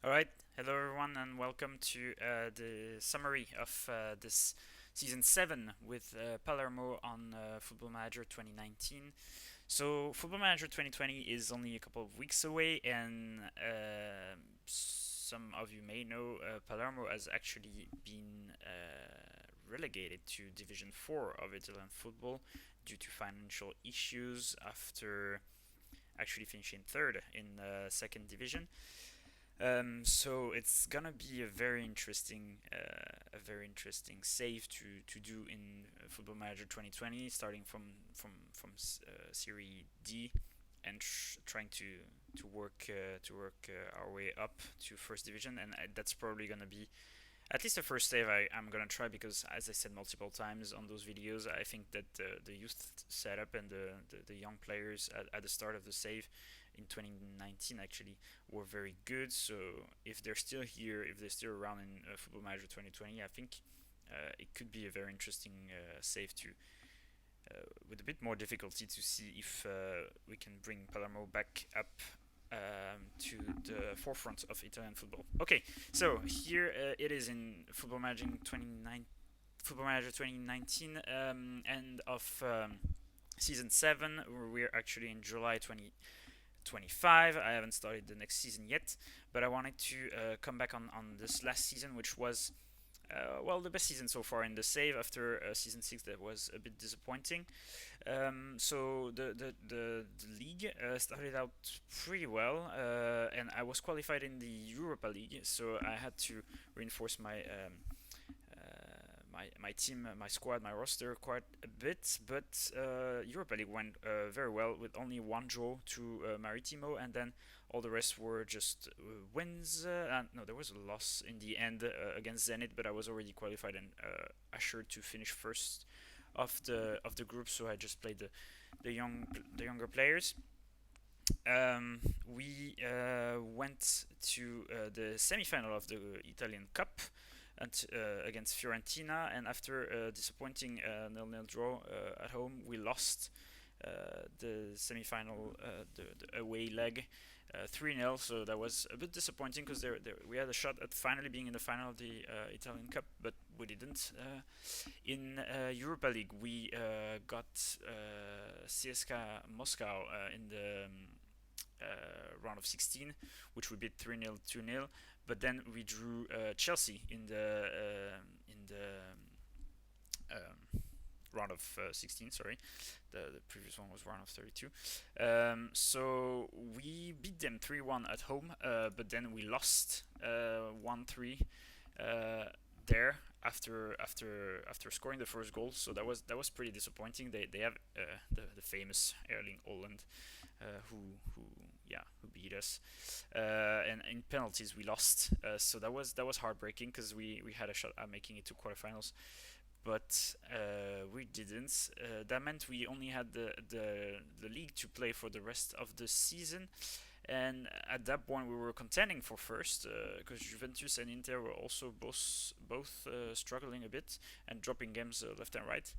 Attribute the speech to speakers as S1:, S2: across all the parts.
S1: Alright, hello everyone, and welcome to the summary of this season 7 with Palermo on Football Manager 2019. So, Football Manager 2020 is only a couple of weeks away, and some of you may know Palermo has actually been relegated to Division 4 of Italian football due to financial issues after actually finishing third in the second division. So it's gonna be a very interesting save to do in Football Manager 2020, starting from Serie D and trying to work our way up to first division, and that's probably gonna be at least the first save I'm gonna try because, as I said multiple times on those videos, I think that the youth setup and the young players at the start of the save in 2019 actually were very good. So if they're still here, if they're still around in Football Manager 2020, I think it could be a very interesting save to with a bit more difficulty to see if we can bring Palermo back up to the forefront of Italian football. Okay, so here it is in Football Manager 2019, end of season 7. We're actually in July 2025. I haven't started the next season yet, but I wanted to come back on this last season, which was well, the best season so far in the save after season 6 that was a bit disappointing. So the league started out pretty well, and I was qualified in the Europa League, so I had to reinforce my team, my squad, my roster quite a bit. But Europa League went very well with only one draw to Maritimo, and then all the rest were just wins. No, there was a loss in the end against Zenit, but I was already qualified and assured to finish first of the group. So I just played the younger players. We went to the semi-final of the Italian Cup against Fiorentina, and after a disappointing 0-0 draw at home, we lost the semi-final, the away leg, 3-0. So that was a bit disappointing because we had a shot at finally being in the final of the Italian Cup, but we didn't. In Europa League, we got CSKA Moscow in the round of 16, which we beat 3-0, 2-0. But then we drew Chelsea in the round of 16. Sorry, the previous one was round of 32. So we beat them 3-1 at home, but then we lost 1-3 there after scoring the first goal. So that was pretty disappointing. They have the famous Erling Haaland, who who beat us, and in penalties we lost. So that was heartbreaking because we had a shot at making it to quarterfinals, but we didn't. That meant we only had the league to play for the rest of the season, and at that point we were contending for first because Juventus and Inter were also both struggling a bit and dropping games left and right.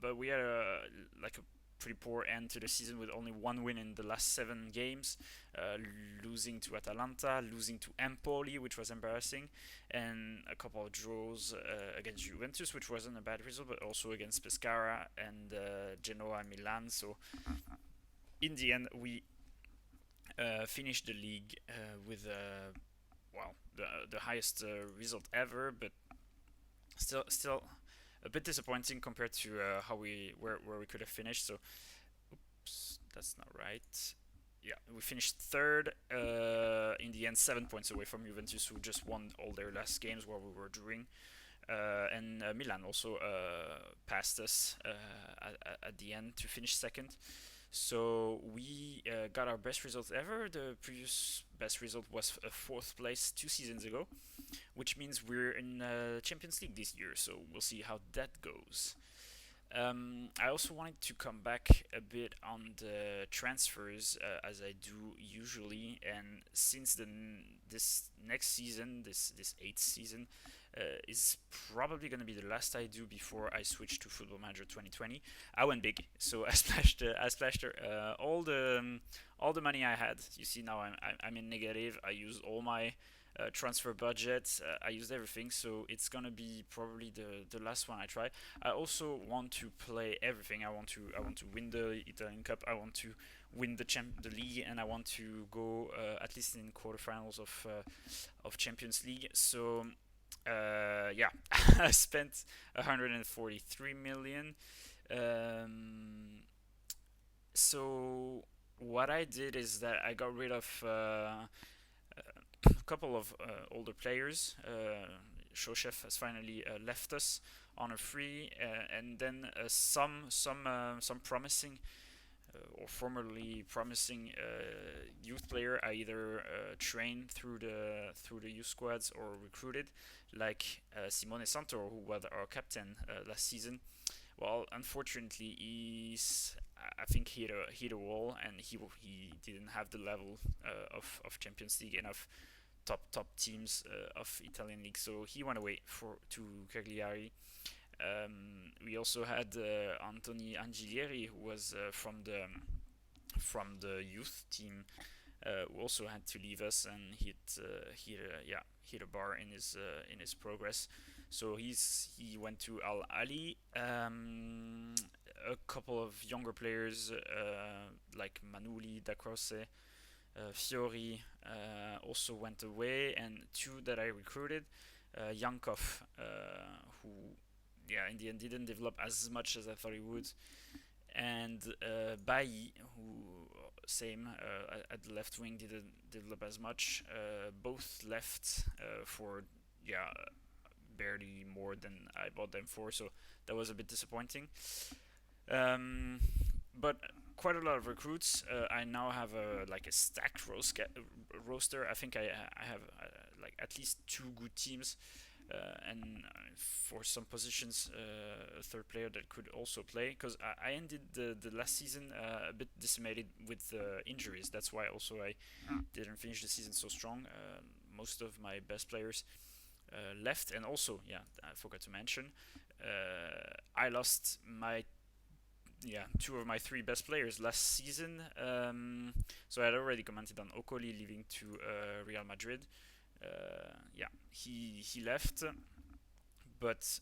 S1: But we had like a pretty poor end to the season with only one win in the last 7 games, losing to Atalanta, losing to Empoli, which was embarrassing, and a couple of draws against Juventus, which wasn't a bad result, but also against Pescara and Genoa and Milan. So in the end, we finished the league with well, the highest result ever, but still a bit disappointing compared to how where we could have finished. So, oops, that's not right. Yeah, we finished third. In the end, 7 points away from Juventus, who just won all their last games while we were drawing. And Milan also passed us at the end to finish second. So we got our best result ever. The previous best result was a fourth place 2 seasons ago, which means we're in Champions League this year. So we'll see how that goes. I also wanted to come back a bit on the transfers as I do usually, and since this next season, this eighth season, is probably gonna be the last I do before I switch to Football Manager 2020. I went big, so I splashed all the money I had. You see now I'm in negative. I used all my transfer budget. I used everything, so it's gonna be probably the last one I try. I also want to play everything. I want to win the Italian Cup. I want to win the league, and I want to go at least in quarterfinals of Champions League. So yeah, I spent 143 million. So what I did is that I got rid of a couple of older players. Shochef has finally left us on a free, and then some promising or formerly promising youth player I either trained through the youth squads or recruited, like Simone Santor, who was our captain last season. Well, unfortunately, I think hit a wall, and he didn't have the level of Champions League and of top teams of Italian league, so he went away to Cagliari. We also had Anthony Angilieri, who was from the youth team, who also had to leave us, and hit a bar in his progress. So he went to Al Ali. A couple of younger players like Manuli, Da Croce, Fiori also went away, and two that I recruited, Yankov, who in the end didn't develop as much as I thought he would, and Bailly, who same at the left wing didn't develop as much. Both left for yeah barely more than I bought them for, so that was a bit disappointing. Um, but quite a lot of recruits. I now have a stacked roster. I think I have like at least two good teams, and for some positions, a third player that could also play. Because I ended the last season a bit decimated with injuries. That's why also I didn't finish the season so strong. Most of my best players left, and also I forgot to mention, I lost my two of my three best players last season. So I had already commented on Okoli leaving to Real Madrid. He left, but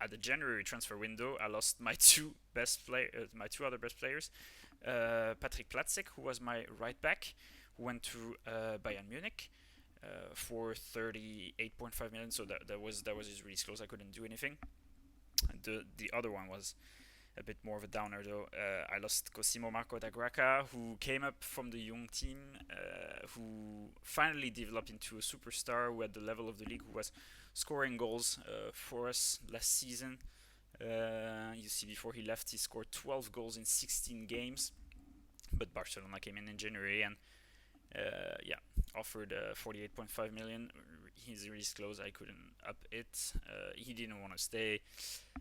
S1: at the January transfer window, I lost my two other best players. Patrick Platzek, who was my right back, who went to Bayern Munich for 38.5 million. So that was his release clause. I couldn't do anything. The other one was a bit more of a downer though. I lost Cosimo Marco da Graca, who came up from the young team, who finally developed into a superstar, who had the level of the league, who was scoring goals for us last season. You see, before he left, he scored 12 goals in 16 games. But Barcelona came in January and offered 48.5 million. His release clause, I couldn't up it. He didn't want to stay.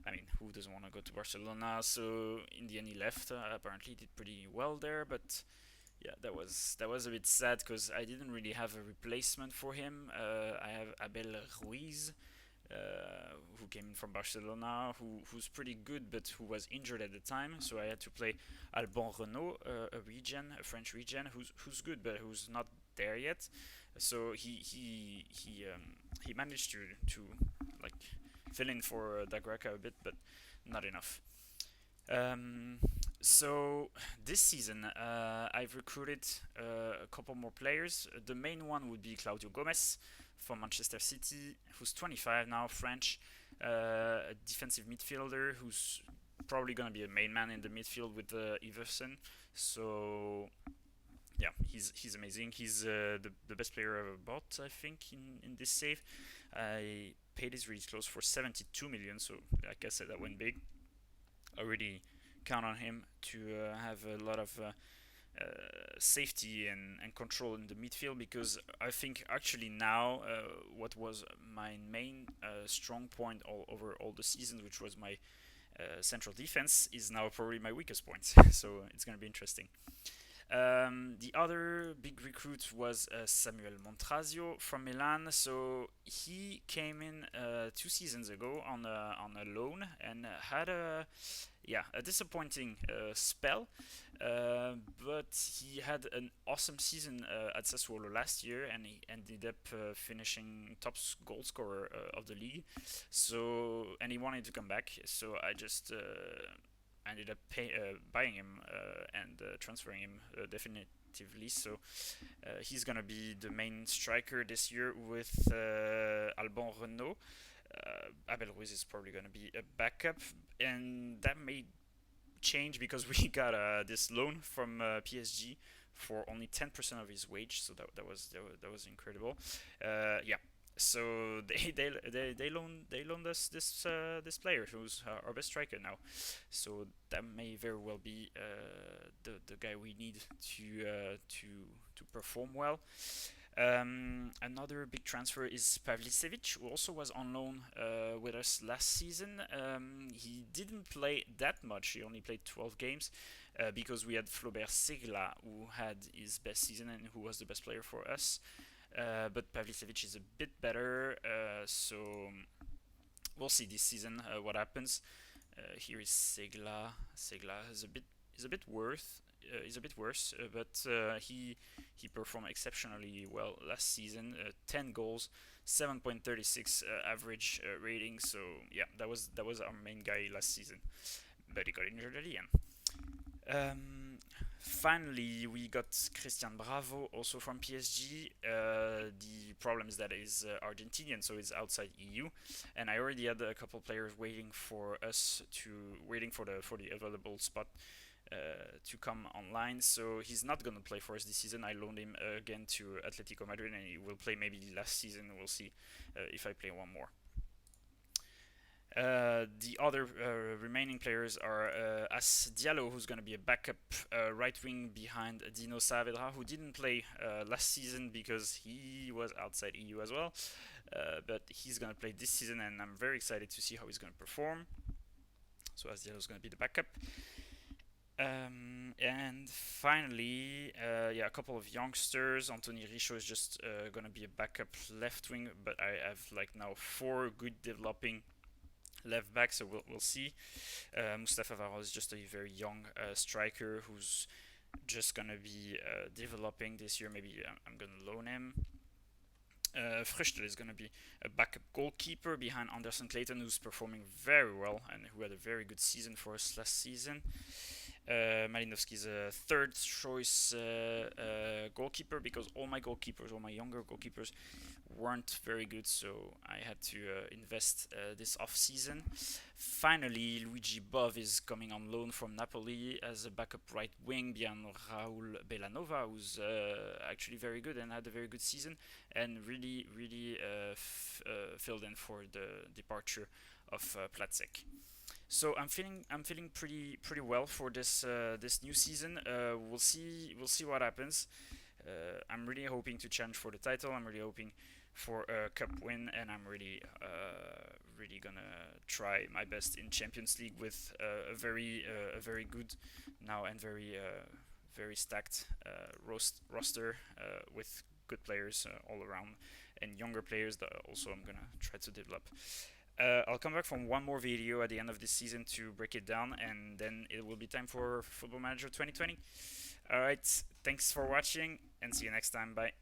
S1: I mean, who doesn't want to go to Barcelona? So in the end, he left. Apparently, he did pretty well there, but that was a bit sad because I didn't really have a replacement for him. I have Abel Ruiz, who came in from Barcelona, who's pretty good, but who was injured at the time. So I had to play Alban Renault, a French region, who's good, but who's not there yet. So he managed to like fill in for Dagraka a bit, but not enough. So this season, I've recruited a couple more players. The main one would be Claudio Gomez from Manchester City, who's 25 now, French, a defensive midfielder who's probably gonna be a main man in the midfield with Iversen. So he's amazing. He's the best player I ever bought, I think, in this save. I paid his release close for 72 million, so like I said, that went big. I really count on him to have a lot of safety and control in the midfield, because I think actually now what was my main strong point all over all the seasons, which was my central defense is now probably my weakest point. So it's gonna be interesting. The other big recruit was Samuel Montrazio from Milan. So he came in 2 seasons ago on a loan and had a disappointing spell. But he had an awesome season at Sassuolo last year, and he ended up finishing top goal scorer of the league. So, and he wanted to come back. So I just ended up buying him and transferring him definitively. So he's gonna be the main striker this year with Alban Renault. Abel Ruiz is probably gonna be a backup, and that may change because we got this loan from PSG for only 10% of his wage. So that was incredible. Yeah. So they loaned us this player who's our best striker now. So that may very well be the guy we need to perform well. Another big transfer is Pavlicevic, who also was on loan with us last season. He didn't play that much. He only played 12 games because we had Flaubert Segla, who had his best season and who was the best player for us. But Pavlicevic is a bit better, so we'll see this season what happens. Here is Segla. Segla is a bit worse. Is a bit worse, but he performed exceptionally well last season. 10 goals, 7.36 average rating. So yeah, that was our main guy last season, but he got injured at the end. Finally, we got Christian Bravo, also from PSG. The problem is that he's Argentinian, so he's outside EU, and I already had a couple players waiting for the available spot to come online. So he's not gonna play for us this season. I loaned him again to Atletico Madrid, and he will play maybe last season. We'll see if I play one more. The other remaining players are As Diallo, who's going to be a backup right wing behind Dino Saavedra, who didn't play last season because he was outside EU as well. But he's going to play this season, and I'm very excited to see how he's going to perform. So As Diallo is going to be the backup. And finally, a couple of youngsters. Anthony Richaud is just going to be a backup left wing, but I have like now 4 good developing left back, so we'll see. Mustafa Varro is just a very young striker who's just gonna be developing this year. Maybe I'm gonna loan him. Früchtel is gonna be a backup goalkeeper behind Anderson Clayton, who's performing very well and who had a very good season for us last season. Malinowski is a third choice goalkeeper because all my younger goalkeepers, weren't very good, so I had to invest this off season. Finally, Luigi Bov is coming on loan from Napoli as a backup right wing behind Raul Bellanova, who's actually very good and had a very good season, and really filled in for the departure of Platzek. So I'm feeling pretty well for this new season. We'll see what happens. I'm really hoping to challenge for the title. I'm really hoping for a cup win, and I'm really gonna try my best in Champions League with a very good now and very stacked roster with good players all around and younger players that also I'm gonna try to develop. I'll come back from one more video at the end of this season to break it down, and then it will be time for Football Manager 2020. Alright, thanks for watching, and see you next time. Bye.